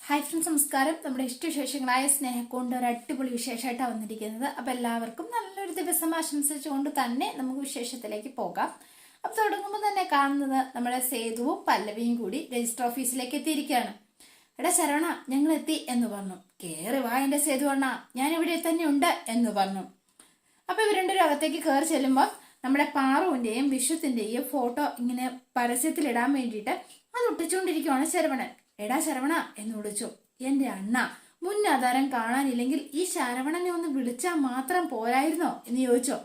Hi friends, നമസ്കാരം. നമ്മുടെ ഇഷ്ടവിശേഷങ്ങളായ സ്നേഹക്കൊണ്ട് ഒരു അടിപൊളി വിശേഷമായിട്ടാണ് വന്നിരിക്കുന്നത്. അപ്പം എല്ലാവർക്കും നല്ലൊരു ദിവസം ആശംസിച്ചുകൊണ്ട് തന്നെ നമുക്ക് വിശേഷത്തിലേക്ക് പോകാം. അപ്പം തുടങ്ങുമ്പോൾ തന്നെ കാണുന്നത് നമ്മുടെ സേതുവും പല്ലവിയും കൂടി രജിസ്റ്റർ ഓഫീസിലേക്ക് എത്തിയിരിക്കുകയാണ്. എടാ ശരവണ, ഞങ്ങൾ എത്തി എന്ന് പറഞ്ഞു. കയറി വാ എൻ്റെ സേതു അണ്ണ, ഞാൻ ഇവിടെ തന്നെ ഉണ്ട് എന്ന് പറഞ്ഞു. അപ്പം ഇവർ രണ്ടുപേരും അകത്തേക്ക് കയറി ചെല്ലുമ്പോൾ നമ്മുടെ പാറുവിൻ്റെയും വിശ്വത്തിൻ്റെയും ഫോട്ടോ ഇങ്ങനെ പരസ്യത്തിലിടാൻ വേണ്ടിയിട്ട് അത് ഒട്ടിച്ചുകൊണ്ടിരിക്കുകയാണ് ശരവണൻ. എടാ ശരവണ എന്ന് വിളിച്ചു. എന്റെ അണ്ണ, മുന്നാധാരം കാണാനില്ലെങ്കിൽ ഈ ശരവണനെ ഒന്ന് വിളിച്ചാൽ മാത്രം പോരായിരുന്നോ എന്ന് ചോദിച്ചോ.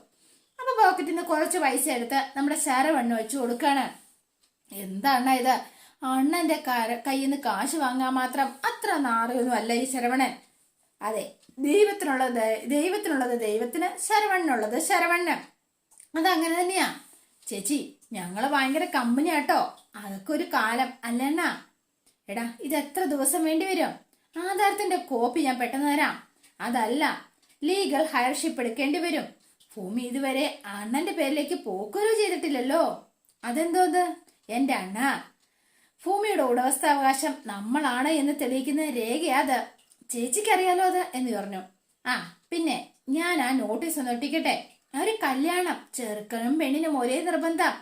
അപ്പൊ പോക്കറ്റിൽ നിന്ന് കുറച്ച് പൈസ എടുത്ത് നമ്മുടെ ശരവണ്ണ വെച്ച് കൊടുക്കാണ്. എന്താ അണ്ണ ഇത്? അണ്ണന്റെ കയ്യിൽ നിന്ന് കാശ് വാങ്ങാൻ മാത്രം അത്ര നാറിയൊന്നും അല്ല ഈ ശരവണൻ. അതെ, ദൈവത്തിനുള്ളത് ദൈവത്തിന്, ശരവണ്ണനുള്ളത് ശരവണ്ണൻ. അതങ്ങനെ തന്നെയാ ചേച്ചി. ഞങ്ങള് ഭയങ്കര കമ്പനിയാട്ടോ. അതൊക്കെ ഒരു കാലം അല്ലെന്നാ. എടാ, ഇത് എത്ര ദിവസം വേണ്ടി വരും? ആധാരത്തിന്റെ കോപ്പി ഞാൻ പെട്ടെന്ന് തരാം. അതല്ല, ലീഗൽ ഹയർഷിപ്പ് എടുക്കേണ്ടി വരും. ഭൂമി ഇതുവരെ അണ്ണന്റെ പേരിലേക്ക് പോക്കുവരവ് ചെയ്തിട്ടില്ലല്ലോ. അതെന്തോത്? എന്റെ അണ്ണ, ഭൂമിയുടെ ഉടമസ്ഥാവകാശം നമ്മളാണ് എന്ന് തെളിയിക്കുന്ന രേഖയാത്. ചേച്ചിക്കറിയാലോ അത് എന്ന് പറഞ്ഞു. ആ പിന്നെ ഞാൻ ആ നോട്ടീസ് ഒന്ന് ഒട്ടിക്കട്ടെ. ഒരു കല്യാണം ചെറുക്കനും പെണ്ണിനും ഒരേ നിർബന്ധം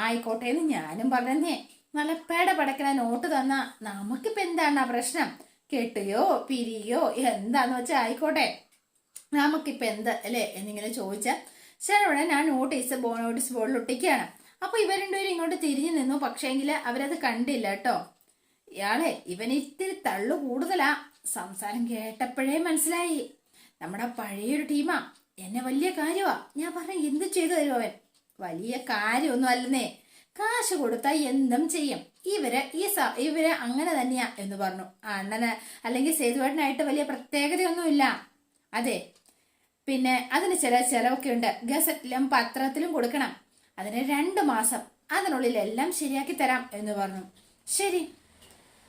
ആയിക്കോട്ടെ എന്ന് ഞാനും പറഞ്ഞേ. നല്ല പടക്കണ നോട്ട് തന്നാ നമുക്കിപ്പോ എന്താണ് പ്രശ്നം? കെട്ടുകയോ പിരിയോ എന്താന്ന് വെച്ചാൽ ആയിക്കോട്ടെ, നമുക്കിപ്പോ എന്ത് അല്ലേ എന്നിങ്ങനെ ചോദിച്ച ശരവണൻ ആ നോട്ടീസ് ബോർഡിൽ ഒട്ടിക്കുകയാണ്. അപ്പൊ ഇവർ രണ്ടുപേരും ഇങ്ങോട്ട് തിരിഞ്ഞു നിന്നു. പക്ഷേങ്കില് അവരത് കണ്ടില്ല കേട്ടോ. ഇയാളെ ഇവനിത്തിരി തള്ളു കൂടുതലാ. സംസാരം കേട്ടപ്പോഴേ മനസ്സിലായി നമ്മുടെ പഴയൊരു ടീമാ. എന്നെ വലിയ കാര്യമാ. ഞാൻ പറഞ്ഞ എന്ത് ചെയ്തു തരും അവൻ? വലിയ കാര്യമൊന്നും അല്ലെന്നേ. കാശ് കൊടുത്താൽ എന്തും ചെയ്യും. ഇവര് അങ്ങനെ തന്നെയാ എന്ന് പറഞ്ഞു. അണ്ണന് അല്ലെങ്കിൽ സേതുവേട്ടനായിട്ട് വലിയ പ്രത്യേകതയൊന്നുമില്ല. അതെ, പിന്നെ അതിന് ചില ചെലവൊക്കെ ഉണ്ട്. ഗസറ്റിലും പത്രത്തിലും കൊടുക്കണം. അതിന് 2 മാസം, അതിനുള്ളിൽ എല്ലാം ശരിയാക്കി തരാം എന്ന് പറഞ്ഞു. ശരി.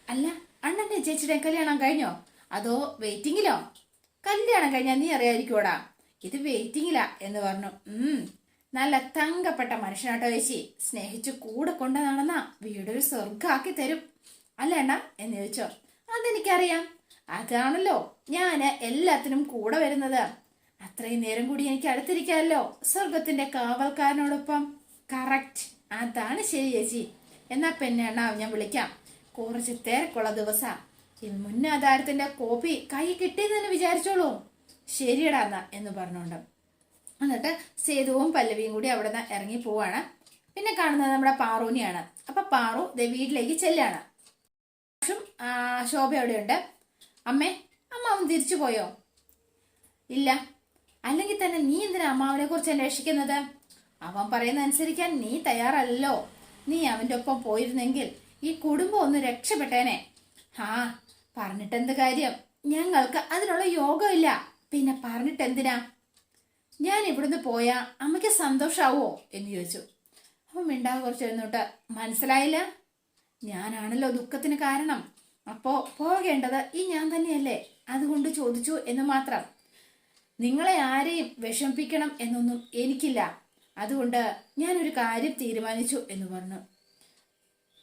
അല്ല, അണ്ണന്റെ ചേച്ചിയുടെ കല്യാണം കഴിഞ്ഞോ അതോ വെയിറ്റിങ്ങിലോ? കല്യാണം കഴിഞ്ഞാൽ നീ അറിയാതിരിക്കൂടാ. ഇത് വെയിറ്റിങ്ങിലാ എന്ന് പറഞ്ഞു. നല്ല തങ്കപ്പെട്ട മനുഷ്യനാട്ടോ ചേച്ചി. സ്നേഹിച്ചു കൂടെ കൊണ്ടു നടന്ന വീടൊരു സ്വർഗാക്കി തരും അല്ല എണ്ണ എന്ന് ചോദിച്ചോ. അതെനിക്കറിയാം. അതാണല്ലോ ഞാന് എല്ലാത്തിനും കൂടെ വരുന്നത്. അത്രയും നേരം കൂടി എനിക്ക് അടുത്തിരിക്കാമല്ലോ സ്വർഗത്തിന്റെ കാവൽക്കാരനോടൊപ്പം. കറക്റ്റ്, അതാണ് ശരി ചേച്ചി. എന്നാ പിന്നെ എണ്ണ ഞാൻ വിളിക്കാം. കുറച്ച് തിരക്കുള്ള ദിവസാ. മുന്നാധാരത്തിന്റെ കോപ്പി കൈ കിട്ടിയെന്ന് വിചാരിച്ചോളൂ. ശരിയടാ എന്നാ എന്ന് പറഞ്ഞോണ്ട് എന്നിട്ട് സേതുവും പല്ലവിയും കൂടി അവിടെ നിന്ന് ഇറങ്ങി പോവാണ്. പിന്നെ കാണുന്നത് നമ്മുടെ പാറുവിനെയാണ്. അപ്പൊ പാറു വീട്ടിലേക്ക് ചെല്ലാണ്. ശോഭ അവിടെയുണ്ട്. അമ്മാവൻ തിരിച്ചു പോയോ? ഇല്ല. അല്ലെങ്കിൽ തന്നെ നീ എന്തിനാ അമ്മാവനെ കുറിച്ച് അന്വേഷിക്കുന്നത്? അവൻ പറയുന്ന അനുസരിക്കാൻ നീ തയ്യാറല്ലോ. നീ അവന്റെ ഒപ്പം പോയിരുന്നെങ്കിൽ ഈ കുടുംബം ഒന്ന് രക്ഷപ്പെട്ടേനെ. പറഞ്ഞിട്ടെന്ത് കാര്യം? ഞങ്ങൾക്ക് അതിനുള്ള യോഗമില്ല. പിന്നെ പറഞ്ഞിട്ടെന്തിനാ? ഞാൻ ഇവിടുന്ന് പോയാ അമ്മയ്ക്ക് സന്തോഷാവോ എന്ന് ചോദിച്ചു. അപ്പൊ മിണ്ടാതെ കുറച്ച് എഴുന്നോട്ട്. മനസ്സിലായില്ല? ഞാനാണല്ലോ ദുഃഖത്തിന് കാരണം. അപ്പോ പോകേണ്ടത് ഈ ഞാൻ തന്നെയല്ലേ? അതുകൊണ്ട് ചോദിച്ചു എന്ന് മാത്രം. നിങ്ങളെ ആരെയും വിഷമിപ്പിക്കണം എന്നൊന്നും എനിക്കില്ല. അതുകൊണ്ട് ഞാനൊരു കാര്യം തീരുമാനിച്ചു എന്ന് പറഞ്ഞു.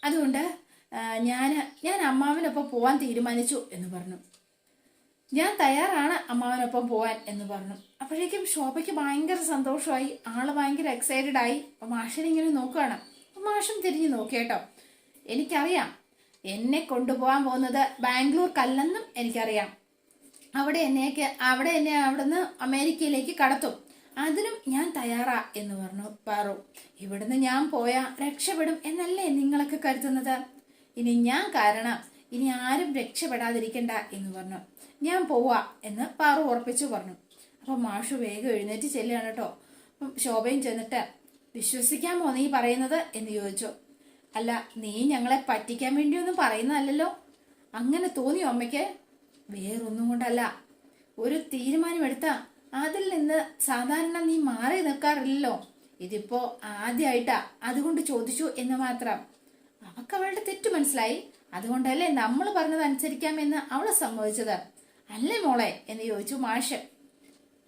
അതുകൊണ്ട് ഞാൻ അമ്മാവനൊപ്പം പോവാൻ തീരുമാനിച്ചു എന്ന് പറഞ്ഞു. ഞാൻ തയ്യാറാണ് അമ്മാവനൊപ്പം പോവാൻ എന്ന് പറഞ്ഞു. അപ്പോഴേക്കും ശോഭയ്ക്ക് ഭയങ്കര സന്തോഷമായി. ആള് ഭയങ്കര എക്സൈറ്റഡ് ആയി. അപ്പൊ മാഷിനെ ഇങ്ങനെ നോക്കുകയാണ്. മാഷും തിരിഞ്ഞു നോക്കിയേട്ടോ. എനിക്കറിയാം എന്നെ കൊണ്ടുപോകാൻ പോകുന്നത് ബാംഗ്ലൂർക്കല്ലെന്നും എനിക്കറിയാം. അവിടെ എന്നെ അവിടുന്ന് അമേരിക്കയിലേക്ക് കടത്തും. അതിനും ഞാൻ തയ്യാറാ എന്ന് പറഞ്ഞു പാറു. ഇവിടുന്ന് ഞാൻ പോയാ രക്ഷപ്പെടും എന്നല്ലേ നിങ്ങളൊക്കെ കരുതുന്നത്? ഇനി ഞാൻ കാരണം ഇനി ആരും രക്ഷപ്പെടാതിരിക്കണ്ട എന്ന് പറഞ്ഞു. ഞാൻ പോവാ എന്ന് പാറു ഉറപ്പിച്ചു പറഞ്ഞു. അപ്പൊ മാഷു വേഗം എഴുന്നേറ്റ് ചെല്ലുകയാണ് കേട്ടോ. അപ്പം ശോഭയും ചെന്നിട്ട്, വിശ്വസിക്കാമോ നീ പറയുന്നത് എന്ന് ചോദിച്ചു. അല്ല, നീ ഞങ്ങളെ പറ്റിക്കാൻ വേണ്ടിയൊന്നും പറയുന്നതല്ലോ. അങ്ങനെ തോന്നിയോ അമ്മയ്ക്ക്? വേറൊന്നും കൊണ്ടല്ല. ഒരു തീരുമാനം അതിൽ നിന്ന് സാധാരണ നീ മാറി നിൽക്കാറില്ലല്ലോ. ഇതിപ്പോ ആദ്യമായിട്ടാ, അതുകൊണ്ട് ചോദിച്ചു എന്ന് മാത്രം. അവൾക്ക് അവളുടെ തെറ്റ് മനസ്സിലായി. അതുകൊണ്ടല്ലേ നമ്മൾ പറഞ്ഞത് അനുസരിക്കാമെന്ന് അവളെ സമ്മതിച്ചത് അല്ലേ മോളെ എന്ന് ചോദിച്ചു മാഷ്.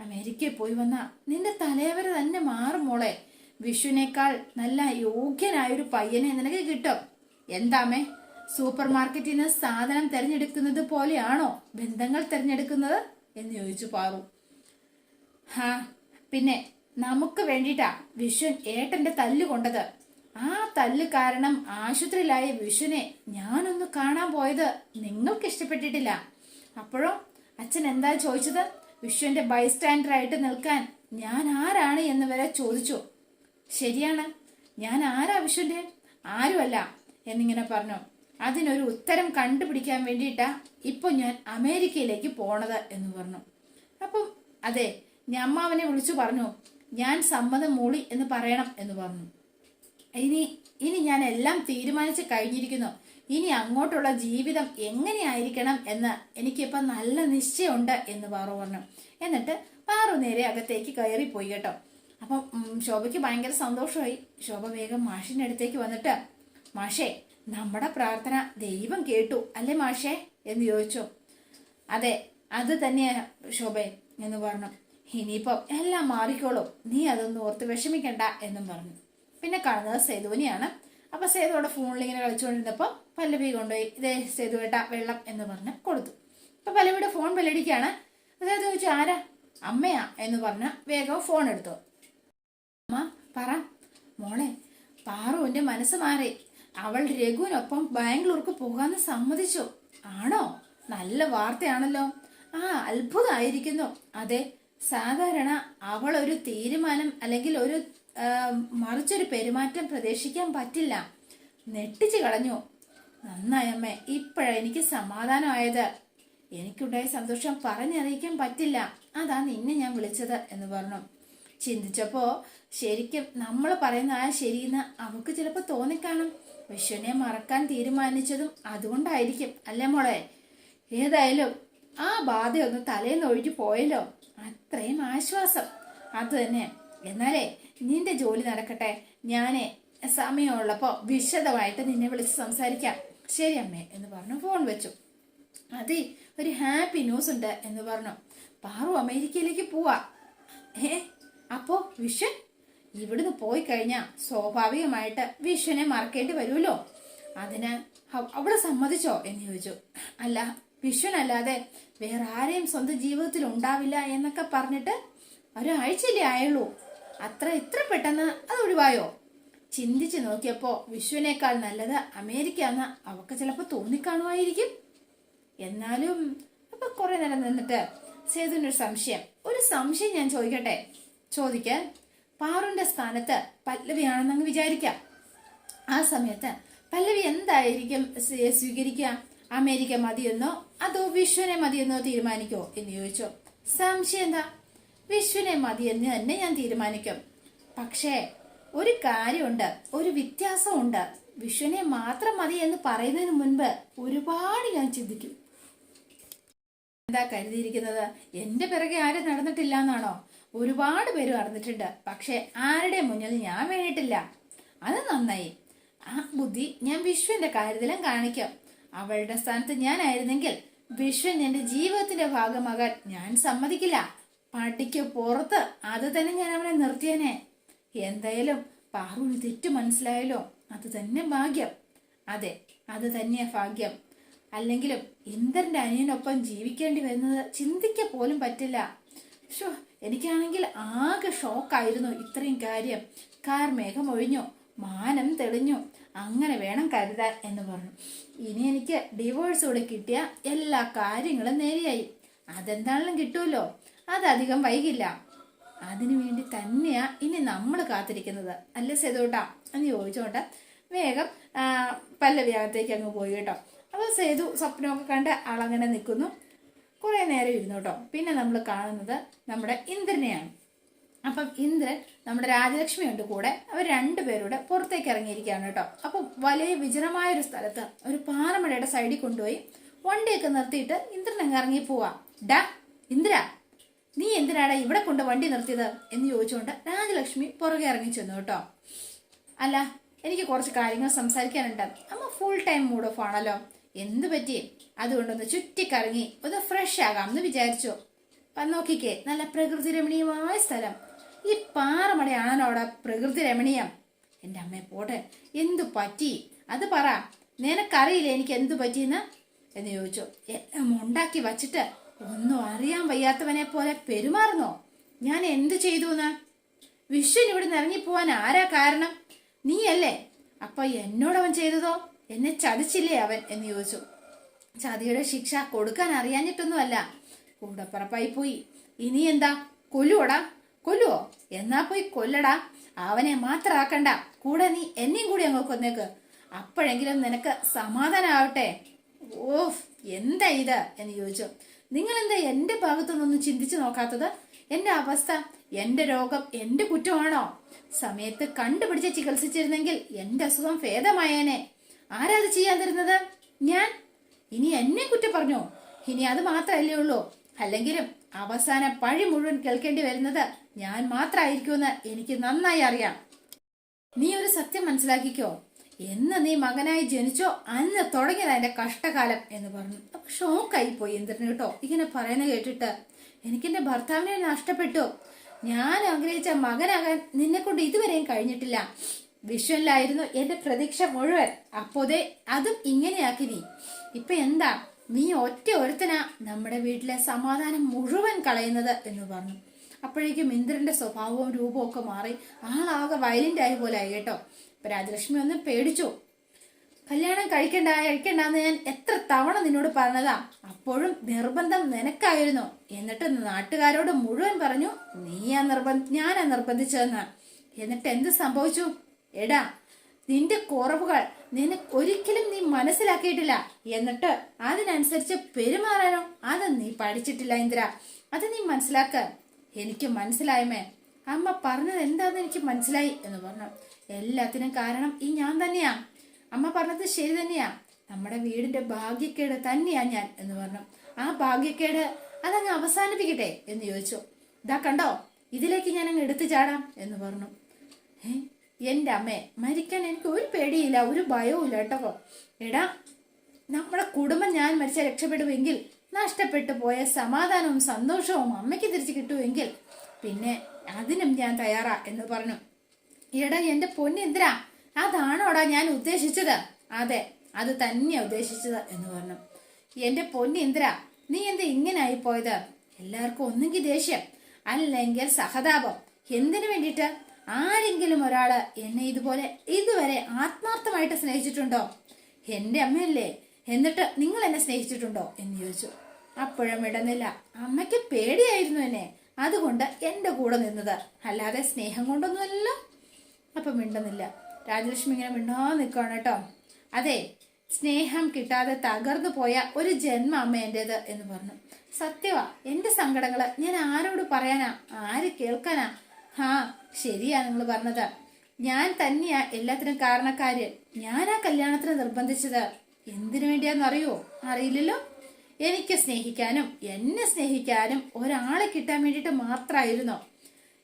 അമേരിക്കയിൽ പോയി വന്ന നിന്റെ തലവര തന്നെ മാറും മോളെ. വിഷുവിനേക്കാൾ നല്ല യോഗ്യനായൊരു പയ്യനെ നിനക്ക് കിട്ടും. എന്താമേ സൂപ്പർ മാർക്കറ്റിൽ നിന്ന് സാധനം തിരഞ്ഞെടുക്കുന്നത് പോലെയാണോ ബന്ധങ്ങൾ തിരഞ്ഞെടുക്കുന്നത് എന്ന് ചോദിച്ചു പാറു. ഹാ, പിന്നെ നമുക്ക് വേണ്ടിയിട്ടാ വിശ്വൻ ഏട്ടന്റെ തല്ല് കൊണ്ടത്. ആ തല്ല് കാരണം ആശുപത്രിയിലായ വിശ്വനെ ഞാനൊന്ന് കാണാൻ പോയത് നിങ്ങൾക്ക് ഇഷ്ടപ്പെട്ടിട്ടില്ല. അപ്പോഴോ അച്ഛൻ എന്താ ചോദിച്ചത്? വിശ്വന്റെ ബൈസ്റ്റാൻഡറായിട്ട് നിൽക്കാൻ ഞാൻ ആരാണ് എന്ന് വരെ ചോദിച്ചു. ശരിയാണ്, ഞാൻ ആരാ വിശ്വന്റെ? ആരുമല്ല എന്നിങ്ങനെ പറഞ്ഞു. അതിനൊരു ഉത്തരം കണ്ടുപിടിക്കാൻ വേണ്ടിയിട്ടാ ഇപ്പൊ ഞാൻ അമേരിക്കയിലേക്ക് പോണത് എന്ന് പറഞ്ഞു. അപ്പം അതെ, ഞാൻ അമ്മാവനെ വിളിച്ചു പറഞ്ഞു, ഞാൻ സമ്മതം മൂളി എന്ന് പറയണം എന്ന് പറഞ്ഞു. ഇനി ഞാൻ എല്ലാം തീരുമാനിച്ച് കഴിഞ്ഞിരിക്കുന്നു. ഇനി അങ്ങോട്ടുള്ള ജീവിതം എങ്ങനെയായിരിക്കണം എന്ന് എനിക്കിപ്പം നല്ല നിശ്ചയമുണ്ട് എന്ന് പാറു പറഞ്ഞു. എന്നിട്ട് പാറു നേരെ അകത്തേക്ക് കയറിപ്പോയി കേട്ടോ. അപ്പം ശോഭയ്ക്ക് ഭയങ്കര സന്തോഷമായി. ശോഭ വേഗം മാഷിന്റെ അടുത്തേക്ക് വന്നിട്ട്, മാഷേ, നമ്മുടെ പ്രാർത്ഥന ദൈവം കേട്ടു അല്ലേ മാഷേ എന്ന് ചോദിച്ചു. അതെ, അത് തന്നെയാ ശോഭേ എന്ന് പറഞ്ഞു. ഇനിയിപ്പം എല്ലാം മാറിക്കോളും, നീ അതൊന്നും ഓർത്ത് വിഷമിക്കണ്ട എന്നും പറഞ്ഞു. പിന്നെ കാണുന്നത് സേതുവിനെയാണ്. അപ്പൊ സേതുവിടെ ഫോണിൽ ഇങ്ങനെ കളിച്ചുകൊണ്ടിരുന്നപ്പോ പല്ലവി കൊണ്ടുപോയി ഇതേ സേതുവേട്ട വെള്ളം എന്ന് പറഞ്ഞ് കൊടുത്തു. അപ്പൊ പല്ലവിയുടെ ഫോൺ ബെല്ലടിക്കാണ്. അതായത് ചോദിച്ചു, ആരാ? അമ്മയാ എന്ന് പറഞ്ഞ വേഗം ഫോൺ എടുത്തു. അമ്മ പറ മോളെ, പാറുവിന്റെ മനസ്സ് മാറി. അവൾ രഘുവിനൊപ്പം ബാംഗ്ലൂർക്ക് പോകാന്ന് സമ്മതിച്ചു. ആണോ? നല്ല വാർത്തയാണല്ലോ. ആ, അത്ഭുതമായിരിക്കുന്നു. അതെ, സാധാരണ അവൾ ഒരു തീരുമാനം അല്ലെങ്കിൽ ഒരു മറിച്ചൊരു പെരുമാറ്റം പ്രതീക്ഷിക്കാൻ പറ്റില്ല. നെട്ടിച്ചു കളഞ്ഞു. നന്നായമ്മേ, ഇപ്പോഴാ എനിക്ക് സമാധാനമായത്. എനിക്കുണ്ടായ സന്തോഷം പറഞ്ഞറിയിക്കാൻ പറ്റില്ല. അതാ നിന്നെ ഞാൻ വിളിച്ചത് എന്ന് പറഞ്ഞു. ചിന്തിച്ചപ്പോ ശരിക്കും നമ്മൾ പറയുന്ന ആ ശരിയെന്ന് അവൾക്ക് ചിലപ്പോൾ തോന്നിക്കാണും. വിശ്വനെ മറക്കാൻ തീരുമാനിച്ചതും അതുകൊണ്ടായിരിക്കും അല്ലേ മോളെ? ഏതായാലും ആ ബാധയൊന്ന് തലേന്ന് ഒഴിഞ്ഞു പോയല്ലോ, അത്രയും ആശ്വാസം. അത് തന്നെ. എന്നാലേ നിന്റെ ജോലി നടക്കട്ടെ. ഞാനേ സമയമുള്ളപ്പോ വിശദമായിട്ട് നിന്നെ വിളിച്ച് സംസാരിക്കാം. ശരി അമ്മേ എന്ന് പറഞ്ഞു ഫോൺ വെച്ചു. അതെ, ഒരു ഹാപ്പി ന്യൂസ് ഉണ്ട് എന്ന് പറഞ്ഞു. പാറു അമേരിക്കയിലേക്ക് പോവാ. അപ്പോ വിശ്വൻ ഇവിടുന്ന് പോയി കഴിഞ്ഞാ സ്വാഭാവികമായിട്ട് വിശ്വനെ മറക്കേണ്ടി വരുമല്ലോ. അതിന് അവള് സമ്മതിച്ചോ എന്ന് ചോദിച്ചു. അല്ല, വിശ്വനല്ലാതെ വേറെ ആരെയും സ്വന്തം ജീവിതത്തിൽ ഉണ്ടാവില്ല എന്നൊക്കെ പറഞ്ഞിട്ട് ഒരാഴ്ചയിലേ ആയുള്ളൂ. ഇത്ര പെട്ടെന്ന് അത് ഒഴിവായോ? ചിന്തിച്ചു നോക്കിയപ്പോ വിശ്വനേക്കാൾ നല്ലത് അമേരിക്ക എന്ന് അവക്ക് ചിലപ്പോ തോന്നിക്കാണുമായിരിക്കും. എന്നാലും അപ്പൊ കുറെ നേരം നിന്നിട്ട് സേതുവിനൊരു ഒരു സംശയം ഞാൻ ചോദിക്കട്ടെ? ചോദിക്കാൻ. പാറുന്റെ സ്ഥാനത്ത് പല്ലവിയാണെന്നങ്ങ് വിചാരിക്കാം. ആ സമയത്ത് പല്ലവി എന്തായിരിക്കും സ്വീകരിക്കുക? അമേരിക്ക മതിയെന്നോ അതോ വിശ്വനെ മതിയെന്നോ തീരുമാനിക്കോ എന്ന് ചോദിച്ചോ. സംശയം എന്താ? വിശ്വനെ മതിയെന്ന് തന്നെ ഞാൻ തീരുമാനിക്കും. പക്ഷേ ഒരു കാര്യമുണ്ട്, ഒരു വ്യത്യാസമുണ്ട്. വിശ്വനെ മാത്രം മതി എന്ന് പറയുന്നതിന് മുൻപ് ഒരുപാട് ഞാൻ ചിന്തിക്കും. എന്താ കരുതിയിരിക്കുന്നത്? എന്റെ പിറകെ ആരും നടന്നിട്ടില്ല എന്നാണോ? ഒരുപാട് പേര് നടന്നിട്ടുണ്ട്. പക്ഷെ ആരുടെ മുന്നിൽ ഞാൻ വീണിട്ടില്ല. അത് നന്നായി. ആ ബുദ്ധി ഞാൻ വിശ്വന്റെ കാര്യത്തിലും കാണിക്കാം. അവളുടെ സ്ഥാനത്ത് ഞാനായിരുന്നെങ്കിൽ വിശ്വൻ എന്റെ ജീവിതത്തിന്റെ ഭാഗമാകാൻ ഞാൻ സമ്മതിക്കില്ല. പട്ടിക്ക് പുറത്ത് അത് തന്നെ ഞാൻ അവനെ നിർത്തിയേനെ. എന്തായാലും പാറുവിന് തെറ്റ് മനസ്സിലായല്ലോ, അത് തന്നെ ഭാഗ്യം. അതെ, അത് തന്നെയാ ഭാഗ്യം. അല്ലെങ്കിലും ഇന്ദ്രന്റെ അനിയനൊപ്പം ജീവിക്കേണ്ടി വരുന്നത് ചിന്തിക്ക പോലും പറ്റില്ല. എനിക്കാണെങ്കിൽ ആകെ ഷോക്കായിരുന്നു ഇത്രയും കാര്യം. കാർമേഘം ഒഴിഞ്ഞു, മാനം തെളിഞ്ഞു, അങ്ങനെ വേണം കരുതാൻ എന്ന് പറഞ്ഞു. ഇനി എനിക്ക് ഡിവോഴ്സ് കൂടെ കിട്ടിയ എല്ലാ കാര്യങ്ങളും നേരെയായി. അതെന്താണെങ്കിലും കിട്ടുമല്ലോ, അതധികം വൈകില്ല. അതിനു വേണ്ടി തന്നെയാ ഇനി നമ്മൾ കാത്തിരിക്കുന്നത് അല്ലേ സേതുട്ടാ എന്ന് ചോദിച്ചോട്ടെ വേഗം പല്ലവി അകത്തേക്ക് അങ്ങ് പോയി കേട്ടോ. അപ്പോൾ സേതു സ്വപ്നമൊക്കെ കണ്ട് ആളങ്ങനെ നിൽക്കുന്നു. കുറേ നേരം ഇരുന്നു കേട്ടോ. പിന്നെ നമ്മൾ കാണുന്നത് നമ്മുടെ ഇന്ദ്രനെയാണ്. അപ്പം ഇന്ദ്രൻ നമ്മുടെ രാജലക്ഷ്മി ഉണ്ട് കൂടെ. അവർ രണ്ടുപേരുടെ പുറത്തേക്ക് ഇറങ്ങിയിരിക്കുകയാണ് കേട്ടോ. അപ്പം വലിയ വിജനമായൊരു സ്ഥലത്ത് ഒരു പാറമടയുടെ സൈഡിൽ കൊണ്ടുപോയി വണ്ടിയൊക്കെ നിർത്തിയിട്ട് ഇന്ദ്രൻ അങ്ങ് ഇറങ്ങി പോവാ. ഡാ ഇന്ദ്ര, നീ എന്തിനാടാ ഇവിടെ കൊണ്ട് വണ്ടി നിർത്തിയത് എന്ന് ചോദിച്ചുകൊണ്ട് രാജലക്ഷ്മി പുറകെ ഇറങ്ങി ചെന്നു കേട്ടോ. അല്ല, എനിക്ക് കുറച്ച് കാര്യങ്ങൾ സംസാരിക്കാനുണ്ട്. അമ്മ ഫുൾ ടൈം മൂഡ് ഓഫ് ആണല്ലോ, എന്ത് പറ്റി? അതുകൊണ്ടൊന്ന് ചുറ്റിക്കറങ്ങി ഒന്ന് ഫ്രഷ് ആകാം എന്ന് വിചാരിച്ചു. നോക്കിക്കേ, നല്ല പ്രകൃതി രമണീയമായ സ്ഥലം. ഈ പാറമടയാണോ അവിടെ പ്രകൃതി രമണീയം? എൻ്റെ അമ്മയെ പോട്ടെ, എന്തു പറ്റി അത് പറ. നിനക്കറിയില്ല എനിക്ക് എന്തു പറ്റിയെന്ന് എന്ന് ചോദിച്ചു. എല്ലാം ഉണ്ടാക്കി വച്ചിട്ട് ഒന്നും അറിയാൻ വയ്യാത്തവനെ പോലെ പെരുമാറുന്നോ? ഞാൻ എന്തു ചെയ്തു എന്ന്? വിശ്വൻ ഇവിടെ നിന്ന് ഇറങ്ങിപ്പോവാൻ ആരാ കാരണം? നീയല്ലേ? അപ്പൊ എന്നോടവൻ ചെയ്തതോ? എന്നെ ചതിച്ചില്ലേ അവൻ എന്ന് ചോദിച്ചു. ചതിയുടെ ശിക്ഷ കൊടുക്കാൻ അറിയാഞ്ഞിട്ടൊന്നുമല്ല, കൂടപ്പറപ്പായി പോയി. ഇനി എന്താ, കൊല്ലുവോടാ? കൊല്ലുവോ? എന്നാ പോയി കൊല്ലടാ. അവനെ മാത്രമാക്കണ്ട, കൂടെ നീ എന്നെയും കൂടി അങ്ങ് കൊന്നേക്ക്. അപ്പോഴെങ്കിലും നിനക്ക് സമാധാനമാവട്ടെ. ഓഫ്, എന്താ ഇത് എന്ന് ചോദിച്ചു. നിങ്ങൾ എന്താ എന്റെ ഭാഗത്തുനിന്നൊന്നും ചിന്തിച്ചു നോക്കാത്തത്? എന്റെ അവസ്ഥ, എന്റെ രോഗം എന്റെ കുറ്റമാണോ? സമയത്ത് കണ്ടുപിടിച്ച് ചികിത്സിച്ചിരുന്നെങ്കിൽ എന്റെ അസുഖം ഭേദമായേനെ. ആരാത് ചെയ്യാൻ തരുന്നത്? ഞാൻ. ഇനി എന്നെ കുറ്റം പറഞ്ഞോ? ഇനി അത് മാത്രമല്ലേ ഉള്ളൂ. അല്ലെങ്കിലും അവസാന പഴി മുഴുവൻ കേൾക്കേണ്ടി വരുന്നത് ഞാൻ മാത്രമായിരിക്കുമെന്ന് എനിക്ക് നന്നായി അറിയാം. നീ ഒരു സത്യം മനസ്സിലാക്കിക്കോ. എന്ന് നീ മകനായി ജനിച്ചോ അന്ന് തുടങ്ങിയത് എന്റെ കഷ്ടകാലം എന്ന് പറഞ്ഞു. അപ്പൊ ഷോക്കായി പോയി ഇന്ദ്രന് കേട്ടോ. ഇങ്ങനെ പറയുന്നത് കേട്ടിട്ട് എനിക്കെന്റെ ഭർത്താവിനെ നഷ്ടപ്പെട്ടു. ഞാൻ ആഗ്രഹിച്ച മകനാകാൻ നിന്നെ കൊണ്ട് ഇതുവരെയും കഴിഞ്ഞിട്ടില്ല. വിശ്വനിലായിരുന്നു എന്റെ പ്രതീക്ഷ മുഴുവൻ. അപ്പോതേ അതും ഇങ്ങനെയാക്കി നീ. ഇപ്പൊ എന്താ, നീ ഒറ്റ ഒരുത്തനാ നമ്മുടെ വീട്ടിലെ സമാധാനം മുഴുവൻ കളയുന്നത് എന്ന് പറഞ്ഞു. അപ്പോഴേക്കും ഇന്ദ്രന്റെ സ്വഭാവവും രൂപവും ഒക്കെ മാറി ആളാകെ വയലന്റ് ആയ പോലെ ആയി കേട്ടോ. ഇപ്പൊ രാജലക്ഷ്മി ഒന്ന് പേടിച്ചു. കല്യാണം കഴിക്കണ്ടെന്ന് ഞാൻ എത്ര തവണ നിന്നോട് പറഞ്ഞതാ. അപ്പോഴും നിർബന്ധം നിനക്കായിരുന്നു. എന്നിട്ട് നാട്ടുകാരോട് മുഴുവൻ പറഞ്ഞു ഞാനാ നിർബന്ധിച്ചതെന്നാ. എന്നിട്ട് എന്ത് സംഭവിച്ചു? എടാ, നിന്റെ കുറവുകൾ നിനക്ക് ഒരിക്കലും നീ മനസ്സിലാക്കിയിട്ടില്ല. എന്നിട്ട് അതിനനുസരിച്ച് പെരുമാറാനോ അത് നീ പഠിച്ചിട്ടില്ല ഇന്ദ്ര. അത് നീ മനസ്സിലാക്ക. എനിക്ക് മനസ്സിലായമേ, അമ്മ പറഞ്ഞത് എന്താന്ന് എനിക്ക് മനസ്സിലായി എന്ന് പറഞ്ഞു. എല്ലാത്തിനും കാരണം ഈ ഞാൻ തന്നെയാ. അമ്മ പറഞ്ഞത് ശരി തന്നെയാ. നമ്മുടെ വീടിന്റെ ഭാഗ്യക്കേട് തന്നെയാ ഞാൻ എന്ന് പറഞ്ഞു. ആ ഭാഗ്യക്കേട് അതങ്ങ് അവസാനിപ്പിക്കട്ടെ എന്ന് ചോദിച്ചു. ഇതാ കണ്ടോ, ഇതിലേക്ക് ഞാൻ അങ്ങ് എടുത്തു ചാടാം എന്ന് പറഞ്ഞു. എന്റെ അമ്മേ, മരിക്കാൻ എനിക്ക് ഒരു പേടിയില്ല, ഒരു ഭയവും ഇല്ല കേട്ടോ. എടാ, നമ്മുടെ കുടുംബം ഞാൻ മരിച്ച രക്ഷപ്പെടുമെങ്കിൽ നഷ്ടപ്പെട്ടു പോയ സമാധാനവും സന്തോഷവും അമ്മയ്ക്ക് തിരിച്ചു കിട്ടുമെങ്കിൽ പിന്നെ അതിനും ഞാൻ തയ്യാറാ എന്ന് പറഞ്ഞു. എടാ എന്റെ പൊന്നെന്തിരാ, അതാണോടാ ഞാൻ ഉദ്ദേശിച്ചത്? അതെ, അത് തന്നെയാ ഉദ്ദേശിച്ചത് എന്ന് പറഞ്ഞു. എന്റെ പൊന്നെന്തിരാ, നീ എന്താ ഇങ്ങനെ ആയി പോയത്? എല്ലാവർക്കും ഒന്നെങ്കിൽ ദേഷ്യം, അല്ലെങ്കിൽ സഹതാപം. എന്തിനു വേണ്ടിയിട്ട്? ആരെങ്കിലും ഒരാള് എന്നെ ഇതുവരെ ആത്മാർത്ഥമായിട്ട് സ്നേഹിച്ചിട്ടുണ്ടോ? എന്റെ അമ്മയല്ലേ, എന്നിട്ട് നിങ്ങൾ എന്നെ സ്നേഹിച്ചിട്ടുണ്ടോ എന്ന് ചോദിച്ചു. അപ്പോഴും ഇടുന്നില്ല. അമ്മയ്ക്ക് പേടിയായിരുന്നു എന്നെ, അതുകൊണ്ട് എന്റെ കൂടെ നിന്നത്, അല്ലാതെ സ്നേഹം കൊണ്ടൊന്നുമല്ലോ. അപ്പൊ മിണ്ടുന്നില്ല. രാജലക്ഷ്മി ഇങ്ങനെ മിണ്ടാ നിൽക്കുകയാണ് കേട്ടോ. അതെ, സ്നേഹം കിട്ടാതെ തകർന്നു പോയ ഒരു ജന്മ അമ്മ എന്റേത് എന്ന് പറഞ്ഞു. സത്യവാ, എന്റെ സങ്കടങ്ങള് ഞാൻ ആരോട് പറയാനാ, ആര് കേൾക്കാനാ? ശരിയാ നിങ്ങൾ പറഞ്ഞത്. ഞാൻ തന്നെയാ എല്ലാത്തിനും കാരണക്കാര്. ഞാനാ കല്യാണത്തിന് നിർബന്ധിച്ചത്. എന്തിനു വേണ്ടിയാന്നറിയോ? അറിയില്ലല്ലോ. എനിക്ക് സ്നേഹിക്കാനും എന്നെ സ്നേഹിക്കാനും ഒരാളെ കിട്ടാൻ വേണ്ടിയിട്ട് മാത്രമായിരുന്നോ?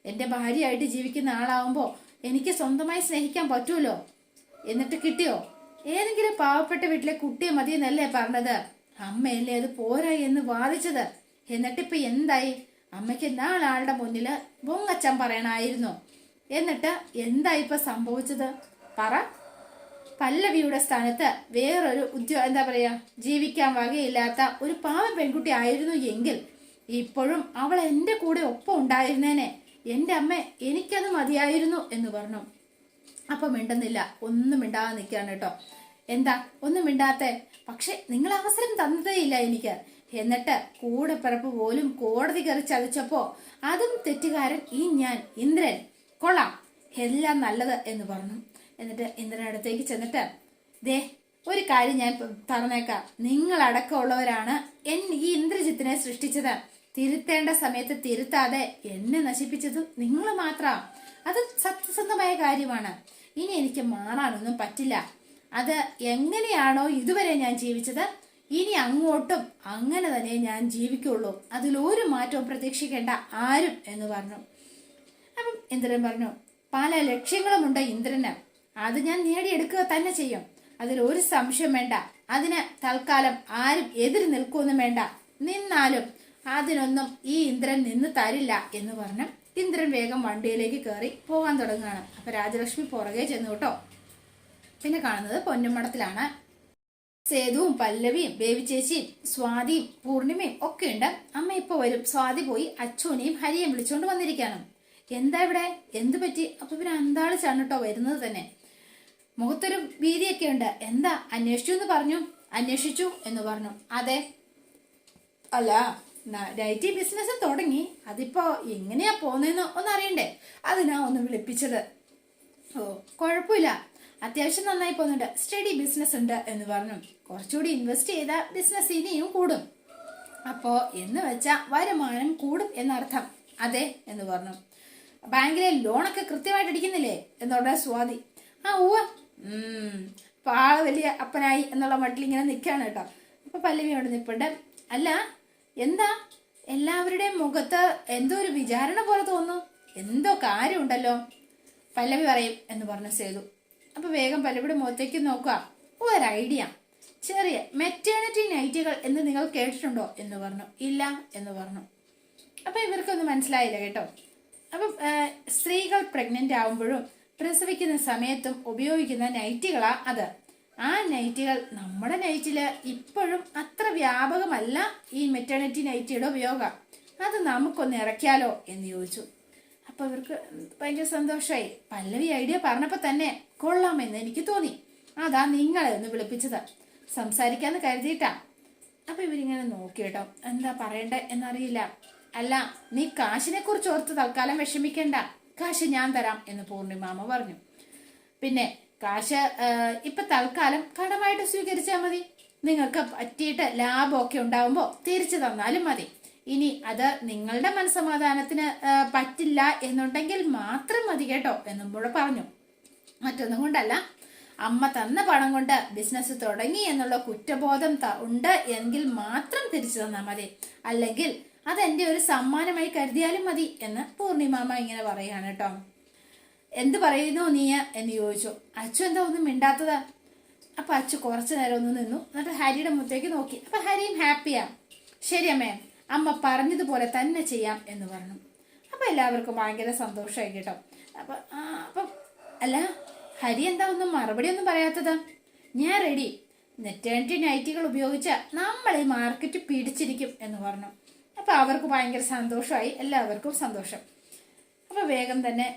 എന്റെ ഭാര്യയായിട്ട് ജീവിക്കുന്ന ആളാവുമ്പോ എനിക്ക് സ്വന്തമായി സ്നേഹിക്കാൻ പറ്റൂലോ. എന്നിട്ട് കിട്ടിയോ? ഏതെങ്കിലും പാവപ്പെട്ട വീട്ടിലെ കുട്ടിയെ മതിയെന്നല്ലേ പറഞ്ഞത്? അമ്മയല്ലേ അത് പോരാ എന്ന് വാദിച്ചത്. എന്നിട്ടിപ്പൊ എന്തായി? അമ്മയ്ക്ക് നാളാളുടെ മുന്നില് പൊങ്ങച്ചം പറയണായിരുന്നു. എന്നിട്ട് എന്താ ഇപ്പൊ സംഭവിച്ചത്? പറ. പല്ലവിയുടെ സ്ഥാനത്ത് വേറൊരു ജീവിക്കാൻ വകയില്ലാത്ത ഒരു പാവ പെൺകുട്ടി ആയിരുന്നു എങ്കിൽ ഇപ്പോഴും അവൾ എന്റെ കൂടെ ഒപ്പം ഉണ്ടായിരുന്നേനെ. എന്റെ അമ്മ എനിക്കത് മതിയായിരുന്നു എന്ന് പറഞ്ഞു. അപ്പൊ മിണ്ടുന്നില്ല, ഒന്നും മിണ്ടാതെ നിൽക്കുകയാണ് കേട്ടോ. എന്താ ഒന്നും മിണ്ടാത്തെ? പക്ഷെ നിങ്ങൾ അവസരം തന്നതേ ഇല്ല എനിക്ക്. എന്നിട്ട് കൂടെ പിറപ്പ് പോലും കോടതി കയറി ചതിച്ചപ്പോ അതും തെറ്റുകാരൻ ഈ ഞാൻ ഇന്ദ്രൻ. കൊള്ളാം, എല്ലാം നല്ലത് എന്ന് പറഞ്ഞു. എന്നിട്ട് ഇന്ദ്രൻ അടുത്തേക്ക് ചെന്നിട്ട്, ദേ ഒരു കാര്യം ഞാൻ പറഞ്ഞേക്കാം. നിങ്ങളടക്കമുള്ളവരാണ് ഈ ഇന്ദ്രജിത്തിനെ സൃഷ്ടിച്ചത്. തിരുത്തേണ്ട സമയത്ത് തിരുത്താതെ എന്നെ നശിപ്പിച്ചതും നിങ്ങൾ മാത്രം. അത് സത്യസന്ധമായ കാര്യമാണ്. ഇനി എനിക്ക് മാറാനൊന്നും പറ്റില്ല. അത് എങ്ങനെയാണോ ഇതുവരെ ഞാൻ ജീവിച്ചത്, ഇനി അങ്ങോട്ടും അങ്ങനെ തന്നെ ഞാൻ ജീവിക്കുള്ളൂ. അതിലൊരു മാറ്റവും പ്രതീക്ഷിക്കേണ്ട ആരും എന്ന് പറഞ്ഞു. അപ്പം ഇന്ദ്രൻ പറഞ്ഞു, പല ലക്ഷ്യങ്ങളുമുണ്ട് ഇന്ദ്രന്. അത് ഞാൻ നേടിയെടുക്കുക തന്നെ ചെയ്യും. അതിലൊരു സംശയം വേണ്ട. അതിന് തൽക്കാലം ആരും എതിര് നിൽക്കുമെന്നും വേണ്ട. നിന്നാലും അതിനൊന്നും ഈ ഇന്ദ്രൻ നിന്ന് തരില്ല എന്ന് പറഞ്ഞു. ഇന്ദ്രൻ വേഗം വണ്ടിയിലേക്ക് കയറി പോകാൻ തുടങ്ങുകയാണ്. അപ്പൊ രാജലക്ഷ്മി പുറകെ ചെന്നു കേട്ടോ. പിന്നെ കാണുന്നത് പൊന്നുമടത്തിലാണ്. സേതുവും പല്ലവിയും ബേബി ചേച്ചിയും സ്വാതിയും പൂർണിമയും ഒക്കെ ഉണ്ട്. അമ്മ ഇപ്പൊ വരും. സ്വാതി പോയി അച്ഛനെയും ഹരിയെയും വിളിച്ചോണ്ട് വന്നിരിക്കാണ്. എന്താ ഇവിടെ, എന്ത് പറ്റി? അപ്പൊ ഇവര് അന്താളിച്ചാണ് കേട്ടോ വരുന്നത് തന്നെ. മുഖത്തൊരു ഭീതിയൊക്കെ ഉണ്ട്. എന്താ, അന്വേഷിച്ചു എന്ന് പറഞ്ഞു? അന്വേഷിച്ചു എന്ന് പറഞ്ഞു. അതെ, അല്ല നൈറ്റി ബിസിനസ് തുടങ്ങി, അതിപ്പോ എങ്ങനെയാ പോന്നേന്ന് ഒന്നറിയണ്ടേ, അതിനാ ഒന്ന് വിളിപ്പിച്ചത്. ഓ കുഴപ്പമില്ല, അത്യാവശ്യം നന്നായി പോകുന്നുണ്ട്, സ്റ്റഡി ബിസിനസ് ഉണ്ട് എന്ന് പറഞ്ഞു. കുറച്ചുകൂടി ഇൻവെസ്റ്റ് ചെയ്ത ബിസിനസ് ഇനിയും കൂടും. അപ്പോ എന്ന് വെച്ചാ വരുമാനം കൂടും എന്നർത്ഥം. അതെ എന്ന് പറഞ്ഞു. ബാങ്കിലെ ലോണൊക്കെ കൃത്യമായിട്ട് അടിക്കുന്നില്ലേ എന്നോടെ സ്വാതി. ആ ഉവ്വ. ഇപ്പൊ ആള് വലിയ അപ്പനായി എന്നുള്ള മട്ടിൽ ഇങ്ങനെ നിൽക്കാണ് കേട്ടോ. അപ്പൊ പല്ലവി അവിടെ നിൽപ്പുണ്ട്. അല്ല എന്താ എല്ലാവരുടെയും മുഖത്ത് എന്തോ ഒരു വിചാരണ പോലെ തോന്നുന്നു, എന്തോ കാര്യമുണ്ടല്ലോ. പല്ലവി പറയും എന്ന് പറഞ്ഞു സേതു. അപ്പൊ വേഗം പല്ലവിയുടെ മുഖത്തേക്ക് നോക്കുക. ഒരു ഐഡിയ, ചെറിയ മെറ്റേണിറ്റി നൈറ്റുകൾ എന്ന് നിങ്ങൾ കേട്ടിട്ടുണ്ടോ എന്ന് പറഞ്ഞു. ഇല്ല എന്ന് പറഞ്ഞു. അപ്പൊ ഇവർക്കൊന്നും മനസ്സിലായില്ല കേട്ടോ. അപ്പം സ്ത്രീകൾ പ്രഗ്നന്റ് ആവുമ്പോഴും പ്രസവിക്കുന്ന സമയത്തും ഉപയോഗിക്കുന്ന നൈറ്റികളാ അത്. ആ നൈറ്റികൾ നമ്മുടെ നൈറ്റില് ഇപ്പോഴും അത്ര വ്യാപകമല്ല ഈ മെറ്റേണിറ്റി നൈറ്റിയുടെ ഉപയോഗം. അത് നമുക്കൊന്ന് ഇറക്കിയാലോ എന്ന് ചോദിച്ചു. അപ്പൊ ഇവർക്ക് ഭയങ്കര സന്തോഷമായി. പല്ലവി ഐഡിയ പറഞ്ഞപ്പോ തന്നെ കൊള്ളാമെന്ന് എനിക്ക് തോന്നി. അതാ നിങ്ങളെ ഒന്ന് വിളിപ്പിച്ചത്, സംസാരിക്കാന്ന് കരുതിയിട്ടാ. അപ്പൊ ഇവരിങ്ങനെ നോക്കി കേട്ടോ, എന്താ പറയണ്ടേ എന്നറിയില്ല. അല്ല നീ കാശിനെ കുറിച്ച് ഓർത്ത് തൽക്കാലം വിഷമിക്കണ്ട, കാശ് ഞാൻ തരാം എന്ന് പൂർണിമാമ പറഞ്ഞു. പിന്നെ കാശ് ഇപ്പൊ തൽക്കാലം കടമായിട്ട് സ്വീകരിച്ചാൽ മതി. നിങ്ങൾക്ക് പറ്റിയിട്ട് ലാഭമൊക്കെ ഉണ്ടാവുമ്പോ തിരിച്ചു തന്നാലും മതി. ഇനി അത് നിങ്ങളുടെ മനസ്സമാധാനത്തിന് പറ്റില്ല എന്നുണ്ടെങ്കിൽ മാത്രം മതി കേട്ടോ എന്നും കൂടെ പറഞ്ഞു. മറ്റൊന്നും കൊണ്ടല്ല, അമ്മ തന്ന പണം കൊണ്ട് ബിസിനസ് തുടങ്ങി എന്നുള്ള കുറ്റബോധം ഉണ്ട് എങ്കിൽ മാത്രം തിരിച്ചു തന്നാൽ മതി, അല്ലെങ്കിൽ അതെന്റെ ഒരു സമ്മാനമായി കരുതിയാലും മതി എന്ന് പൂർണിമാമ ഇങ്ങനെ പറയാണ് കേട്ടോ. എന്ത് പറയുന്നു നീ എന്ന് ചോദിച്ചു. അച്ചു എന്താ ഒന്നും മിണ്ടാത്തത്? അപ്പൊ അച്ചു കുറച്ചു നേരം ഒന്ന് നിന്നു. എന്നിട്ട് ഹരിയുടെ മുഖത്തേക്ക് നോക്കി. അപ്പൊ ഹരിയും ഹാപ്പിയാ. ശരി അമ്മേ, അമ്മ പറഞ്ഞതുപോലെ തന്നെ ചെയ്യാം എന്ന് പറഞ്ഞു. അപ്പൊ എല്ലാവർക്കും ഭയങ്കര സന്തോഷമായി കേട്ടോ. അപ്പൊ അല്ല ഹരി എന്താ ഒന്നും മറുപടി ഒന്നും പറയാത്തത്? ഞാൻ റെഡി, മെറ്റേണിറ്റി നൈറ്റികൾ ഉപയോഗിച്ച് നമ്മൾ ഈ മാർക്കറ്റ് പിടിച്ചിരിക്കും എന്ന് പറഞ്ഞു. അപ്പൊ അവർക്ക് ഭയങ്കര സന്തോഷമായി, എല്ലാവർക്കും സന്തോഷം. അപ്പൊ വേഗം തന്നെ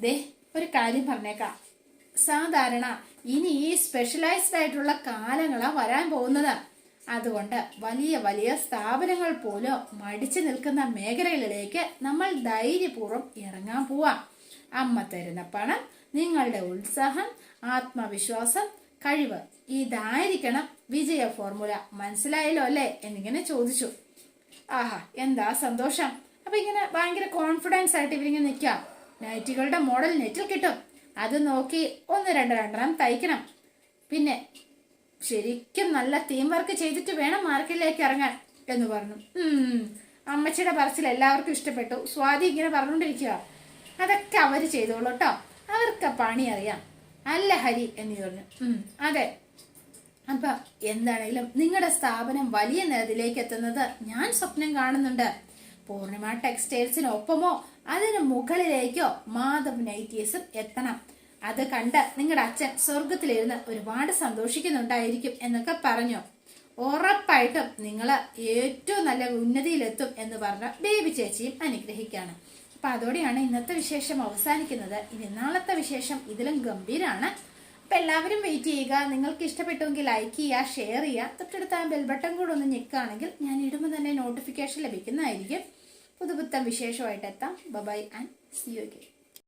ദേ ഒരു കാര്യം പറഞ്ഞേക്കാം. സാധാരണ ഇനി ഈ സ്പെഷ്യലൈസ്ഡ് ആയിട്ടുള്ള കാലങ്ങളാ വരാൻ പോകുന്നത്. അതുകൊണ്ട് വലിയ വലിയ സ്ഥാപനങ്ങൾ പോലും മടിച്ചു നിൽക്കുന്ന മേഖലകളിലേക്ക് നമ്മൾ ധൈര്യപൂർവ്വം ഇറങ്ങാൻ പോവാം. അമ്മ തരുന്ന പണം, നിങ്ങളുടെ ഉത്സാഹം, ആത്മവിശ്വാസം, കഴിവ്, ഇതായിരിക്കണം വിജയ ഫോർമുല. മനസ്സിലായല്ലോ അല്ലേ എന്നിങ്ങനെ ചോദിച്ചു. ആഹാ എന്താ സന്തോഷം. അപ്പൊ ഇങ്ങനെ ഭയങ്കര കോൺഫിഡൻസ് ആയിട്ട് ഇവരിങ്ങനെ നിൽക്കാം. നൈറ്റികളുടെ മോഡൽ നെറ്റിൽ കിട്ടും, അത് നോക്കി രണ്ടെണ്ണം തയ്ക്കണം. പിന്നെ ശരിക്കും നല്ല തീം വർക്ക് ചെയ്തിട്ട് വേണം മാർക്കറ്റിലേക്ക് ഇറങ്ങാൻ എന്ന് പറഞ്ഞു. അമ്മച്ചിയുടെ പറച്ചിൽ എല്ലാവർക്കും ഇഷ്ടപ്പെട്ടു. സ്വാതി ഇങ്ങനെ പറഞ്ഞുകൊണ്ടിരിക്കുക. അതൊക്കെ അവര് ചെയ്തോളൂ കേട്ടോ, അവർക്ക് പണി അറിയാം അല്ല ഹരി എന്ന് പറഞ്ഞു. അതെ, അപ്പൊ എന്താണെങ്കിലും നിങ്ങളുടെ സ്ഥാപനം വലിയ നിലയിലേക്ക് എത്തുന്നത് ഞാൻ സ്വപ്നം കാണുന്നുണ്ട്. പൂർണിമ ടെക്സ്റ്റൈൽസിനൊപ്പമോ അതിന് മുകളിലേക്കോ മാധവ് നൈറ്റീസും എത്തണം. അത് കണ്ട് നിങ്ങളുടെ അച്ഛൻ സ്വർഗത്തിലിരുന്ന് ഒരുപാട് സന്തോഷിക്കുന്നുണ്ടായിരിക്കും എന്നൊക്കെ പറഞ്ഞു. ഉറപ്പായിട്ടും നിങ്ങള് ഏറ്റവും നല്ല ഉന്നതിയിലെത്തും എന്ന് പറഞ്ഞ ബേബി ചേച്ചിയും അനുഗ്രഹിക്കാണ്. അപ്പൊ അതോടെയാണ് ഇന്നത്തെ വിശേഷം അവസാനിക്കുന്നത്. ഇനി നാളത്തെ വിശേഷം ഇതിലും ഗംഭീരാണ്. അപ്പൊ എല്ലാവരും വെയിറ്റ് ചെയ്യുക. നിങ്ങൾക്ക് ഇഷ്ടപ്പെട്ടുവെങ്കിൽ ലൈക്ക് ചെയ്യുക, ഷെയർ ചെയ്യുക. തൊട്ടടുത്ത ആ ബെൽ ബട്ടൺ കൂടെ ഒന്ന് ഞെക്കുകയാണെങ്കിൽ ഞാൻ ഇടുമ്പോൾ തന്നെ നോട്ടിഫിക്കേഷൻ ലഭിക്കുന്നതായിരിക്കും. പുതുപുത്തൻ വിശേഷമായിട്ട് എത്താം. Bye and see you again.